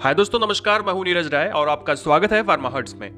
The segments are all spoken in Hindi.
हाय दोस्तों, नमस्कार। मैं हूं नीरज राय और आपका स्वागत है फार्मा हर्ट्स में।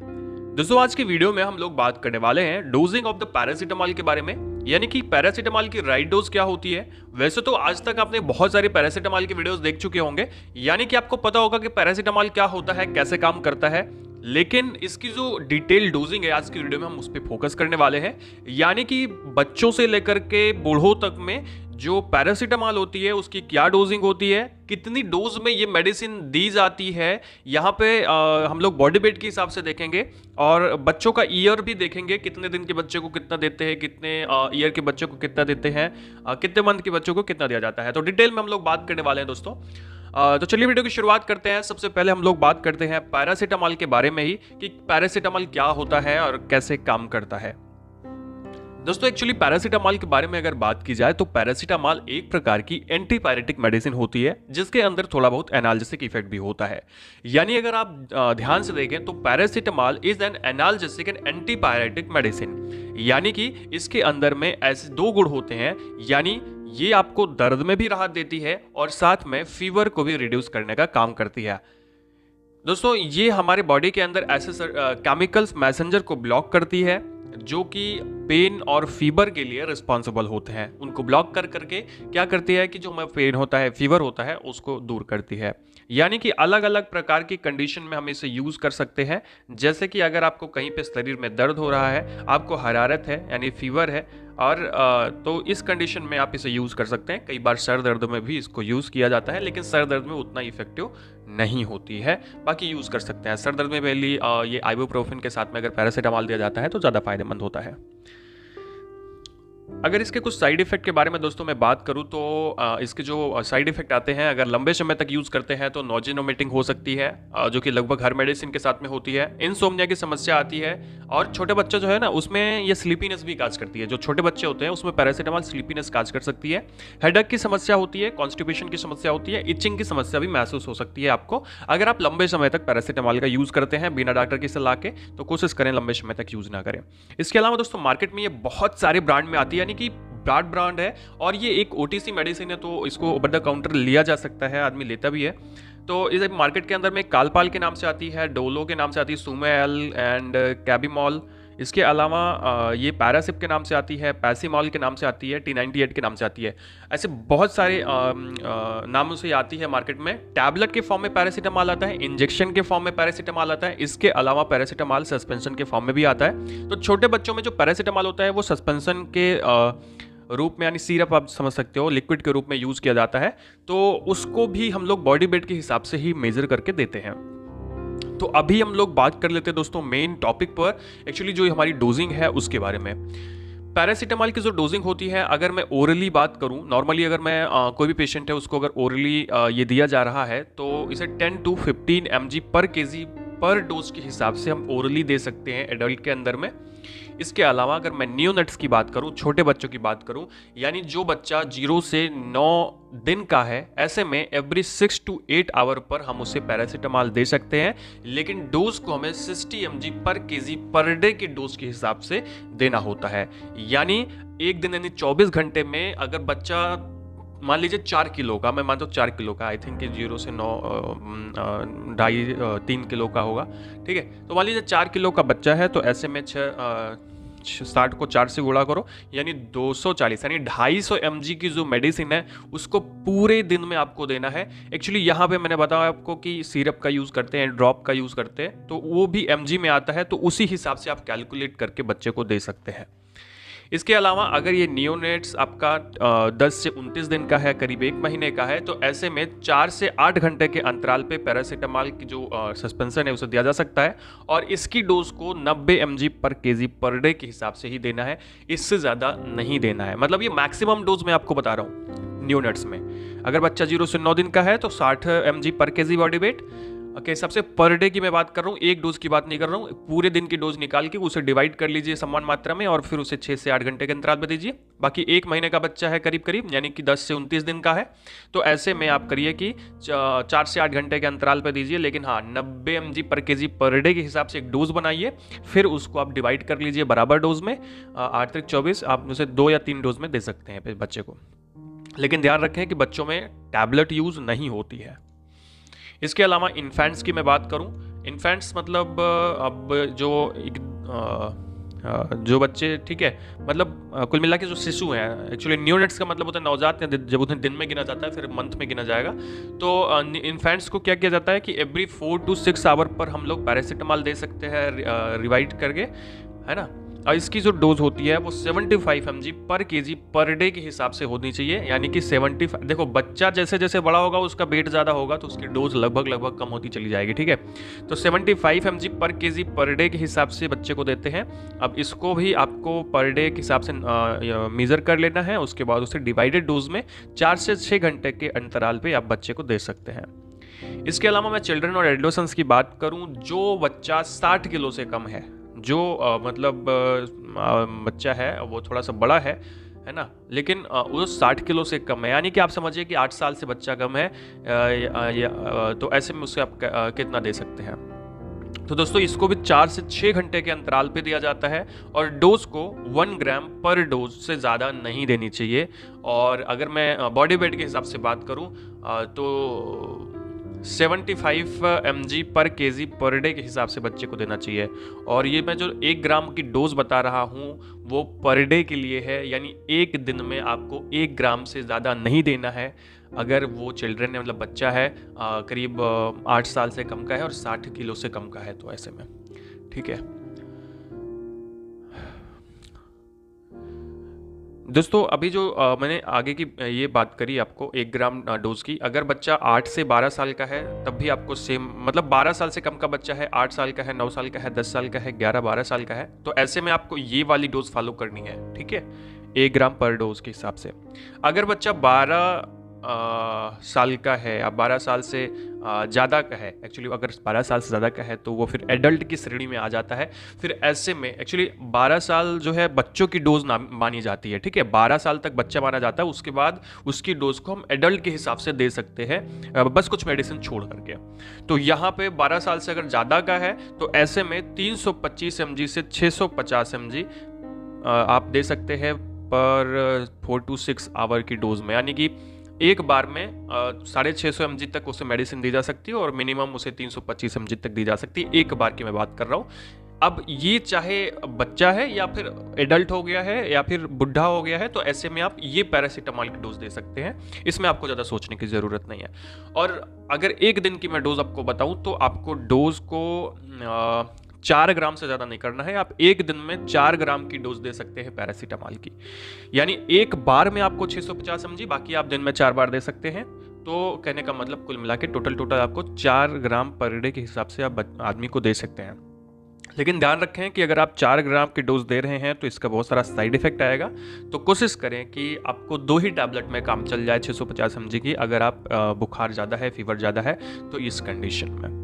दोस्तों, आज की वीडियो में हम लोग बात करने वाले हैं डोजिंग ऑफ द पैरासीटामोल के बारे में, यानी कि पैरासीटामोल की राइट डोज क्या होती है। वैसे तो आज तक आपने बहुत सारे पैरासीटामोल की वीडियोस देख चुके होंगे, यानी कि आपको पता होगा कि पैरासीटामोल क्या होता है, कैसे काम करता है। लेकिन इसकी जो डिटेल डोजिंग है, आज की वीडियो में हम उस पर फोकस करने वाले हैं। यानी कि बच्चों से लेकर के बूढ़ों तक में जो पैरासीटामोल होती है उसकी क्या डोजिंग होती है, कितनी डोज में ये मेडिसिन दी जाती है। यहाँ पे हम लोग बॉडी वेट के हिसाब से देखेंगे और बच्चों का ईयर भी देखेंगे, कितने दिन के बच्चे को कितना देते हैं, कितने ईयर के बच्चे को कितना देते हैं, कितने मंथ के बच्चों को कितना दिया जाता है। तो डिटेल में हम लोग बात करने वाले हैं दोस्तों। तो चलिए वीडियो की शुरुआत करते हैं। सबसे पहले हम लोग बात करते हैं पैरासीटामोल के बारे में ही, कि पैरासीटामोल क्या होता है और कैसे काम करता है। दोस्तों, एक्चुअली पैरासीटामोल के बारे में अगर बात की जाए तो पैरासीटामोल एक प्रकार की एंटीपायरेटिक मेडिसिन होती है, जिसके अंदर थोड़ा बहुत एनाल्जेसिक इफेक्ट भी होता है। यानी अगर आप ध्यान से देखें तो paracetamol is an analgesic and antipyretic medicine, यानी कि इसके अंदर में ऐसे दो गुण होते हैं। यानी ये आपको दर्द में भी राहत देती है और साथ में फीवर को भी रिड्यूस करने का काम करती है। दोस्तों, ये हमारे बॉडी के अंदर ऐसे केमिकल्स मैसेंजर को ब्लॉक करती है जो कि पेन और फीवर के लिए रिस्पॉन्सिबल होते हैं। उनको ब्लॉक कर करके क्या करती है कि जो हमें पेन होता है, फीवर होता है, उसको दूर करती है। यानी कि अलग अलग प्रकार की कंडीशन में हम इसे यूज़ कर सकते हैं। जैसे कि अगर आपको कहीं पे शरीर में दर्द हो रहा है, आपको हरारत है यानी फीवर है, और तो इस कंडीशन में आप इसे यूज़ कर सकते हैं। कई बार सर दर्द में भी इसको यूज़ किया जाता है, लेकिन सर दर्द में उतना इफेक्टिव नहीं होती है। बाकी यूज़ कर सकते हैं। सर दर्द में पहली ये आइबुप्रोफेन के साथ में अगर पैरासीटामोल दिया जाता है तो ज़्यादा फायदेमंद होता है। अगर इसके कुछ साइड इफेक्ट के बारे में दोस्तों मैं बात करूं तो इसके जो साइड इफेक्ट आते हैं, अगर लंबे समय तक यूज़ करते हैं तो नॉजिया वोमिटिंग हो सकती है, जो कि लगभग हर मेडिसिन के साथ में होती है। इनसोम्निया की समस्या आती है, और छोटे बच्चे जो है ना, उसमें ये स्लीपीनेस भी काज करती है। जो छोटे बच्चे होते हैं उसमें पैरासीटामोल स्लीपीनेस काज कर सकती है। हेडेक की समस्या होती है, कॉन्स्टिपेशन की समस्या होती है, इचिंग की समस्या भी महसूस हो सकती है आपको, अगर आप लंबे समय तक पैरासीटामोल का यूज़ करते हैं बिना डॉक्टर की सलाह के। तो कोशिश करें लंबे समय तक यूज़ ना करें। इसके अलावा दोस्तों, मार्केट में ये बहुत सारे ब्रांड में आती है, यानी कि ब्राड ब्रांड है, और ये एक ओटीसी मेडिसिन है, तो इसको ओवर द काउंटर लिया जा सकता है, आदमी लेता भी है। तो इस मार्केट के अंदर में कालपाल के नाम से आती है, डोलो के नाम से आती है, सुमेल एंड कैबिमॉल। इसके अलावा ये पैरासिप के नाम से आती है, पैसीमॉल के नाम से आती है, T98 के नाम से आती है। ऐसे बहुत सारे नामों से आती है मार्केट में। टैबलेट के फॉर्म में पैरासीटामोल आता है, इंजेक्शन के फॉर्म में पैरासीटामोल आता है। इसके अलावा पैरासीटामोल सस्पेंशन के फॉर्म में भी आता है। तो छोटे बच्चों में जो पैरासीटामोल होता है वो सस्पेंशन के रूप में, यानी सिरप आप समझ सकते हो, लिक्विड के रूप में यूज़ किया जाता है। तो उसको भी हम लोग बॉडी वेट के हिसाब से ही मेजर करके देते हैं। तो अभी हम लोग बात कर लेते हैं दोस्तों मेन टॉपिक पर, एक्चुअली जो हमारी डोजिंग है उसके बारे में। पैरासीटामोल की जो डोजिंग होती है, अगर मैं ओरली बात करूं, नॉर्मली अगर मैं कोई भी पेशेंट है उसको अगर ओरली ये दिया जा रहा है तो इसे 10 to 15 mg पर केजी पर डोज के हिसाब से हम ओरली दे सकते हैं एडल्ट के अंदर में। इसके अलावा अगर मैं नियोनेट्स की बात करूं, छोटे बच्चों की बात करूं, यानी जो बच्चा 0 से 9 दिन का है, ऐसे में एवरी 6 to 8 आवर पर हम उसे पैरासीटामोल दे सकते हैं। लेकिन डोज को हमें 60 mg पर केजी पर डे के डोज के हिसाब से देना होता है। यानी एक दिन यानी 24 घंटे में अगर बच्चा मान लीजिए 4 किलो का, मैं मानता हूँ 4 किलो का, आई थिंक 0 से 9 ढाई 3 किलो का होगा, ठीक है। तो मान लीजिए 4 किलो का बच्चा है, तो ऐसे में 60 को 4 से गुणा करो, यानी 240, यानी 250 mg की जो मेडिसिन है उसको पूरे दिन में आपको देना है। एक्चुअली यहाँ पे मैंने बताया आपको कि सिरप का यूज़ करते हैं, ड्रॉप का यूज़ करते हैं, तो वो भी mg में आता है, तो उसी हिसाब से आप कैलकुलेट करके बच्चे को दे सकते हैं। इसके अलावा अगर ये नियोनेट्स आपका 10 से 29 दिन का है, करीब 1 महीने का है, तो ऐसे में 4 से 8 घंटे के अंतराल पे पैरासीटामोल की जो सस्पेंशन है उसे दिया जा सकता है, और इसकी डोज को 90 mg पर केजी पर डे के हिसाब से ही देना है, इससे ज़्यादा नहीं देना है। मतलब ये मैक्सिमम डोज मैं आपको बता रहा हूँ नियोनेट्स में। अगर बच्चा 0 से 9 दिन का है तो 60 mg पर केजी बॉडी वेट के हिसाब से पर डे की मैं बात कर रहा हूँ, एक डोज की बात नहीं कर रहा हूँ। पूरे दिन की डोज निकाल के उसे डिवाइड कर लीजिए समान मात्रा में, और फिर उसे 6 से 8 घंटे के अंतराल पे दीजिए। बाकी 1 महीने का बच्चा है करीब करीब, यानी कि 10 से 29 दिन का है, तो ऐसे में आप करिए कि 4 से 8 घंटे के अंतराल पे दीजिए। लेकिन हाँ, 90 mg पर केजी पर डे के हिसाब से एक डोज बनाइए, फिर उसको आप डिवाइड कर लीजिए बराबर डोज में। 8 × 24 आप उसे 2 या 3 डोज में दे सकते हैं बच्चे को। लेकिन ध्यान रखें कि बच्चों में टैबलेट यूज नहीं होती है। इसके अलावा इन्फेंट्स की मैं बात करूं, इन्फेंट्स मतलब अब जो बच्चे, ठीक है, मतलब कुल मिला के जो शिशु हैं, एक्चुअली न्यूनेट्स का मतलब होता है नवजात, जब उन्हें दिन में गिना जाता है फिर मंथ में गिना जाएगा। तो इन्फेंट्स को क्या किया जाता है कि एवरी 4 to 6 आवर पर हम लोग पैरासीटामॉल दे सकते हैं रिवाइड करके, है ना। और इसकी जो डोज होती है वो 75 mg पर केजी पर डे के हिसाब से होनी चाहिए, यानी कि 75। देखो बच्चा जैसे जैसे बड़ा होगा उसका वेट ज़्यादा होगा तो उसकी डोज लगभग कम होती चली जाएगी, ठीक है। तो 75 mg पर केजी पर डे के हिसाब से बच्चे को देते हैं। अब इसको भी आपको पर डे के हिसाब से मेज़र कर लेना है, उसके बाद उसे डिवाइडेड डोज में 4 से 6 घंटे के अंतराल पे आप बच्चे को दे सकते हैं। इसके अलावा मैं चिल्ड्रन और एडोलेसेंट्स की बात करूं, जो बच्चा 60 किलो से कम है, जो मतलब बच्चा है वो थोड़ा सा बड़ा है ना, लेकिन वो 60 किलो से कम है, यानी कि आप समझिए कि 8 साल से बच्चा कम है, तो ऐसे में उसे आप कितना दे सकते हैं। तो दोस्तों इसको भी 4 से 6 घंटे के अंतराल पे दिया जाता है और डोज को 1 ग्राम पर डोज से ज़्यादा नहीं देनी चाहिए। और अगर मैं बॉडी वेट के हिसाब से बात करूं तो 75 mg पर केजी पर डे के हिसाब से बच्चे को देना चाहिए। और ये मैं जो 1 ग्राम की डोज बता रहा हूँ वो पर डे के लिए है, यानी एक दिन में आपको 1 ग्राम से ज़्यादा नहीं देना है। अगर वो चिल्ड्रन है, मतलब बच्चा है करीब 8 साल से कम का है और 60 किलो से कम का है, तो ऐसे में ठीक है। दोस्तों अभी जो मैंने आगे की ये बात करी आपको 1 ग्राम डोज की, अगर बच्चा 8 से 12 साल का है तब भी आपको सेम, मतलब 12 साल से कम का बच्चा है, 8 साल का है, 9 साल का है, 10 साल का है, 11-12 साल का है, तो ऐसे में आपको ये वाली डोज फॉलो करनी है, ठीक है, 1 ग्राम पर डोज के हिसाब से। अगर बच्चा 12 साल का है या 12 साल से ज़्यादा का है, एक्चुअली अगर 12 साल से ज़्यादा का है तो वो फिर एडल्ट की श्रेणी में आ जाता है। फिर ऐसे में एक्चुअली 12 साल जो है बच्चों की डोज मानी जाती है, ठीक है, 12 साल तक बच्चा माना जाता है, उसके बाद उसकी डोज को हम एडल्ट के हिसाब से दे सकते हैं, बस कुछ मेडिसिन छोड़ करके। तो यहाँ पे 12 साल से अगर ज़्यादा का है तो ऐसे में 325 mg से 650 mg आप दे सकते हैं पर 4 to 6 आवर की डोज में, यानी कि एक बार में 650 mg तक उसे मेडिसिन दी जा सकती है और मिनिमम उसे 325 mg तक दी जा सकती है, एक बार की मैं बात कर रहा हूँ। अब ये चाहे बच्चा है या फिर एडल्ट हो गया है या फिर बुढ़ा हो गया है, तो ऐसे में आप ये पैरासीटामॉल की डोज दे सकते हैं, इसमें आपको ज़्यादा सोचने की ज़रूरत नहीं है। और अगर एक दिन की मैं डोज आपको बताऊं तो आपको डोज को 4 ग्राम से ज़्यादा नहीं करना है। आप एक दिन में 4 ग्राम की डोज दे सकते हैं पैरासीटामॉल की, यानी एक बार में आपको 650 mg, बाकी आप दिन में 4 बार दे सकते हैं। तो कहने का मतलब कुल मिला के टोटल आपको 4 ग्राम पर डे के हिसाब से आप आदमी को दे सकते हैं। लेकिन ध्यान रखें कि अगर आप 4 ग्राम की डोज दे रहे हैं तो इसका बहुत सारा साइड इफेक्ट आएगा, तो कोशिश करें कि आपको 2 ही टैबलेट में काम चल जाए 650 mg की, अगर आप बुखार ज़्यादा है, फीवर ज़्यादा है तो इस कंडीशन में।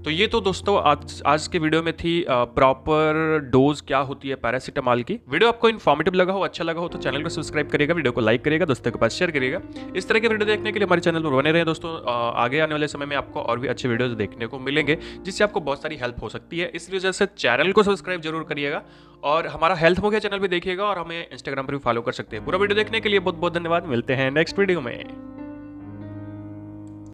तो ये तो दोस्तों आज के वीडियो में थी प्रॉपर डोज क्या होती है पैरासीटामॉल की। वीडियो आपको इन्फॉर्मेटिव लगा हो, अच्छा लगा हो तो चैनल को सब्सक्राइब करिएगा, वीडियो को लाइक करिएगा, दोस्तों के पास शेयर करिएगा। इस तरह के वीडियो देखने के लिए हमारे चैनल पर बने रहे दोस्तों। आगे आने वाले समय में आपको और भी अच्छे वीडियोज देखने को मिलेंगे जिससे आपको बहुत सारी हेल्प हो सकती है। इस वजह से चैनल को सब्सक्राइब जरूर करिएगा और हमारा हेल्थ मोगिया चैनल भी देखिएगा और हमें इंस्टाग्राम पर भी फॉलो कर सकते हैं। पूरा वीडियो देखने के लिए बहुत बहुत धन्यवाद। मिलते हैं नेक्स्ट वीडियो में।